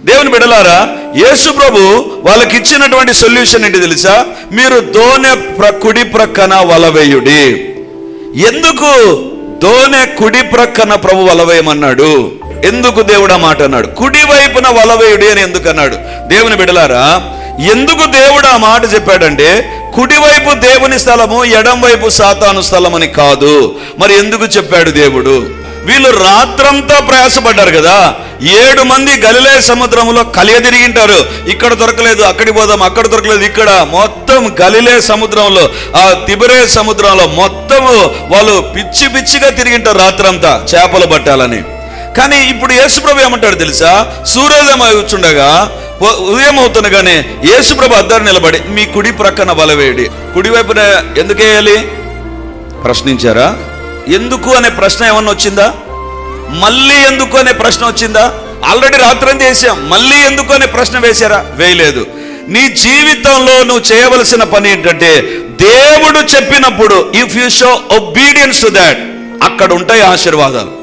దేవుని బిడ్డలారా, యేసు ప్రభు వాళ్ళకి ఇచ్చినటువంటి సొల్యూషన్ ఏంటి తెలుసా? మీరు దోనె కుడి ప్రక్కన వలవేయుడి. ఎందుకు దోనె కుడి ప్రక్కన ప్రభు వలవేయమన్నాడు? ఎందుకు దేవుడు ఆ మాట అన్నాడు? కుడి వైపున వలవేయుడి అని ఎందుకు అన్నాడు? దేవుని బిడ్డలారా, ఎందుకు దేవుడు ఆ మాట చెప్పాడంటే, కుడివైపు దేవుని స్థలము, ఎడం వైపు సాతాను స్థలం అని కాదు. మరి ఎందుకు చెప్పాడు దేవుడు? వీళ్ళు రాత్రంతా ప్రయాసపడ్డారు కదా. 7 మంది గలిలయ సముద్రంలో కలియదిరిగింటారు. ఇక్కడ దొరకలేదు, అక్కడికి పోదాం, అక్కడ దొరకలేదు, ఇక్కడ మొత్తం గలిలయ సముద్రంలో, ఆ తిబెరే సముద్రంలో మొత్తము వాళ్ళు పిచ్చి పిచ్చిగా తిరిగింటారు రాత్రంతా చేపలు పట్టాలని. కానీ ఇప్పుడు యేసుప్రభు ఏమంటాడు తెలుసా? సూర్యోదయం అవుతుండగా, ఉదయం అవుతుండగానే యేసుప్రభు అద్దరు నిలబడి మీ కుడి ప్రక్కన వలవేయడి. కుడివైపున ఎందుకు వేయాలి ప్రశ్నించారా? ఎందుకు అనే ప్రశ్న ఏమన్నా వచ్చిందా? మళ్ళీ ఎందుకు అనే ప్రశ్న వచ్చిందా? ఆల్రెడీ రాత్రంతా వేసాం, మళ్ళీ ఎందుకు అనే ప్రశ్న వేశారా? వేయలేదు. నీ జీవితంలో నువ్వు చేయవలసిన పని ఏంటంటే, దేవుడు చెప్పినప్పుడు if you show obedience to that, అక్కడ ఉంటాయి ఆశీర్వాదాలు.